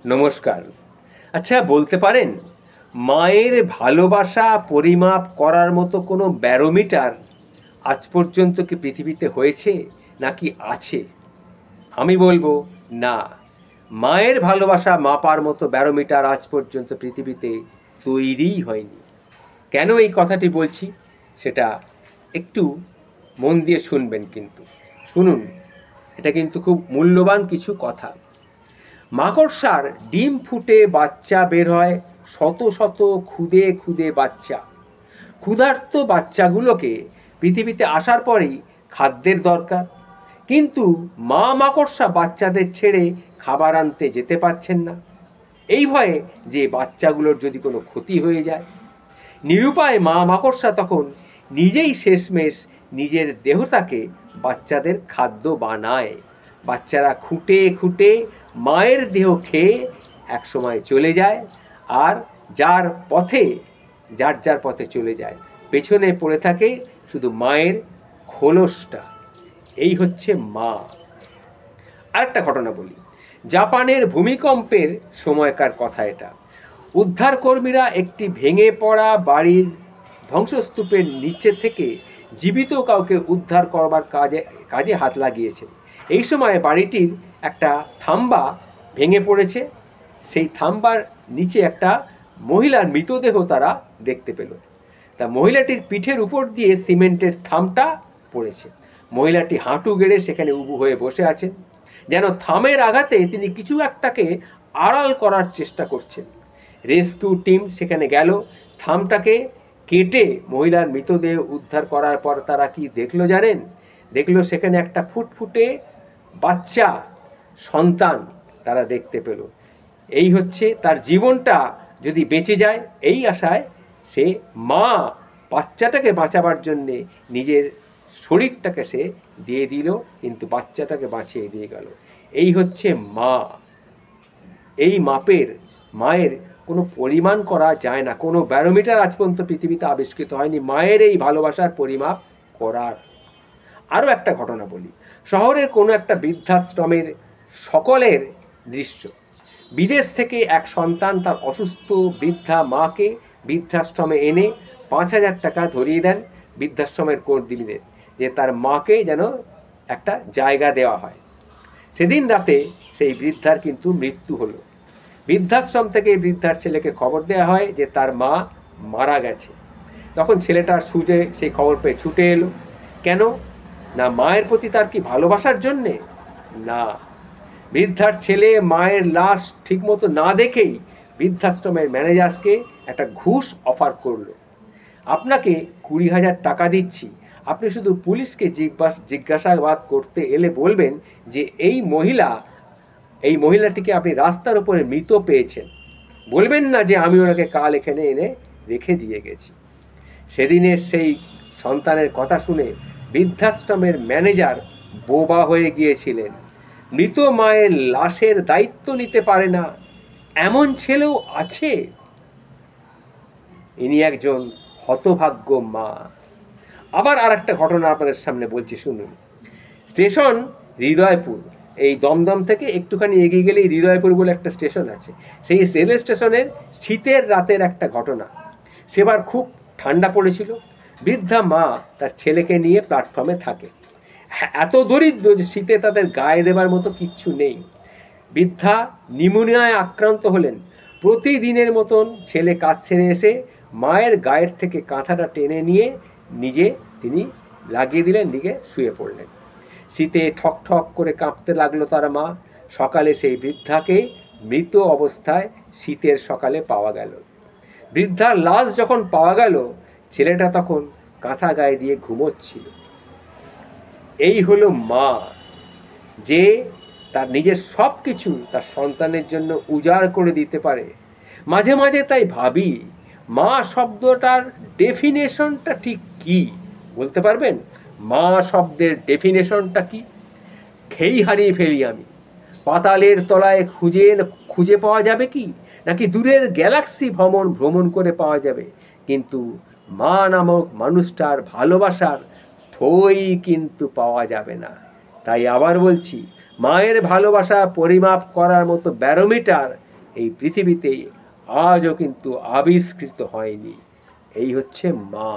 নমস্কার। আচ্ছা, বলতে পারেন মায়ের ভালোবাসা পরিমাপ করার মতো কোনো ব্যারোমিটার আজ পর্যন্ত কি পৃথিবীতে হয়েছে নাকি আছে? আমি বলবো না। মায়ের ভালোবাসা মাপার মতো ব্যারোমিটার আজ পর্যন্ত পৃথিবীতে তৈরিই হয়নি। কেন এই কথাটি বলছি সেটা একটু মন দিয়ে শুনবেন। কিন্তু শুনুন, এটা কিন্তু খুব মূল্যবান কিছু কথা। মাকড়সার ডিম ফুটে বাচ্চা বের হয়, শত শত খুদে খুদে বাচ্চা। ক্ষুধার্ত বাচ্চাগুলোকে পৃথিবীতে আসার পরেই খাদ্যের দরকার, কিন্তু মা মাকড়সা বাচ্চাদের ছেড়ে খাবার আনতে যেতে পারছেন না, এই ভয়ে যে বাচ্চাগুলোর যদি কোনো ক্ষতি হয়ে যায়। নিরুপায় মা মাকড়সা তখন নিজেই শেষমেশ নিজের দেহটাকে বাচ্চাদের খাদ্য বানায়। বাচ্চারা খুঁটে খুঁটে মায়ের দেহ খেয়ে একসময় চলে যায়, আর যার পথে চলে যায়, পেছনে পড়ে থাকে শুধু মায়ের খোলসটা। এই হচ্ছে মা। আরেকটা ঘটনা বলি। জাপানের ভূমিকম্পের সময়কার কথা এটা। উদ্ধারকর্মীরা একটি ভেঙে পড়া বাড়ির ধ্বংসস্তূপের নিচে থেকে জীবিত কাউকে উদ্ধার করবার কাজে হাত লাগিয়েছে। এই সময় বাড়িটির একটা থাম্বা ভেঙে পড়েছে। সেই থাম্বার নিচে একটা মহিলার মৃতদেহ তারা দেখতে পেল। তা মহিলাটির পিঠের উপর দিয়ে সিমেন্টের থামটা পড়েছে। মহিলাটি হাঁটু গেড়ে সেখানে উবু হয়ে বসে আছেন, যেন থামের আঘাতে তিনি কিছু একটাকে আড়াল করার চেষ্টা করছেন। রেস্কিউ টিম সেখানে গেল, থামটাকে কেটে মহিলার মৃতদেহ উদ্ধার করার পর তারা কি দেখলো জানেন? দেখলো সেখানে একটা ফুটফুটে বাচ্চা সন্তান তারা দেখতে পেল। এই হচ্ছে তার জীবনটা যদি বেঁচে যায়, এই আশায় সে মা বাচ্চাটাকে বাঁচাবার জন্যে নিজের শরীরটাকে সে দিয়ে দিল, কিন্তু বাচ্চাটাকে বাঁচিয়ে দিয়ে গেল। এই হচ্ছে মা। এই মায়ের কোনো পরিমাণ করা যায় না, কোনো ব্যারোমিটার আজ পর্যন্ত পৃথিবীতে আবিষ্কৃত হয়নি মায়ের এই ভালোবাসার পরিমাপ করার। আরও একটা ঘটনা বলি। শহরের কোনো একটা বৃদ্ধাশ্রমের সকলের দৃশ্য। বিদেশ থেকে এক সন্তান তার অসুস্থ বৃদ্ধা মাকে বৃদ্ধাশ্রমে এনে 5,000 টাকা ধরিয়ে দেন বৃদ্ধাশ্রমের কর্মীদের, যে তার মাকে যেন একটা জায়গা দেওয়া হয়। সেদিন রাতে সেই বৃদ্ধার কিন্তু মৃত্যু হলো। বৃদ্ধাশ্রম থেকে বৃদ্ধার ছেলেকে খবর দেওয়া হয় যে তার মা মারা গেছে। তখন ছেলেটা সেই খবর পেয়ে ছুটে এলো। কেন না, মায়ের প্রতি তার কি ভালোবাসার জন্যে? না, বৃদ্ধার ছেলে মায়ের লাশ ঠিকমতো না দেখেই বৃদ্ধাশ্রমের ম্যানেজারকে একটা ঘুষ অফার করলো। আপনাকে 20,000 টাকা দিচ্ছি, আপনি শুধু পুলিশকে জিজ্ঞাসাবাদ করতে এলে বলবেন যে এই মহিলাটিকে আপনি রাস্তার উপরে মৃত পেয়েছেন। বলবেন না যে আমি ওনাকে কাল এখানে এনে রেখে দিয়ে গেছি। সেদিনের সেই সন্তানের কথা শুনে বৃদ্ধাশ্রমের ম্যানেজার বোবা হয়ে গিয়েছিলেন। মৃত মায়ের লাশের দায়িত্ব নিতে পারে না এমন ছেলেও আছে। ইনি একজন হতভাগ্য মা। আবার আর একটা ঘটনা আপনাদের সামনে বলছি, শুনুন। স্টেশন হৃদয়পুর। এই দমদম থেকে একটুখানি এগিয়ে গেলেই হৃদয়পুর বলে একটা স্টেশন আছে। সেই রেল স্টেশনের শীতের রাতের একটা ঘটনা। সেবার খুব ঠান্ডা পড়েছিল। বৃদ্ধা মা তার ছেলেকে নিয়ে প্ল্যাটফর্মে থাকে। এত দরিদ্র যে শীতে তাদের গায়ে দেবার মতো কিচ্ছু নেই। বৃদ্ধা নিউমোনিয়ায় আক্রান্ত হলেন। প্রতিদিনের মতন ছেলে কাজ ছেড়ে এসে মায়ের গায়ের থেকে কাঁথাটা টেনে নিয়ে তিনি লাগিয়ে দিলেন, দিকে শুয়ে পড়লেন। শীতে ঠক ঠক করে কাঁপতে লাগলো তার মা। সকালে সেই বৃদ্ধাকে মৃত অবস্থায় শীতের সকালে পাওয়া গেল। বৃদ্ধার লাশ যখন পাওয়া গেল, ছেলেটা তখন কাঁথা গায়ে দিয়ে ঘুমোচ্ছিল। এই হলো মা, যে তার নিজের সব কিছু তার সন্তানের জন্য উজাড় করে দিতে পারে। মাঝে মাঝে তাই ভাবি, মা শব্দটার ডেফিনেশনটা ঠিক কি বলতে পারবেন? মা শব্দের ডেফিনেশনটা কি? খেই হারিয়ে ফেলি আমি। পাতালের তলায় খুঁজে পাওয়া যাবে কি, নাকি দূরের গ্যালাক্সি ভ্রমণ করে পাওয়া যাবে? কিন্তু মা নামক মানুষটার ভালোবাসার থই কিন্তু পাওয়া যাবে না। তাই আবার বলছি, মায়ের ভালোবাসা পরিমাপ করার মতো ব্যারোমিটার এই পৃথিবীতে আজও কিন্তু আবিষ্কৃত হয়নি। এই হচ্ছে মা।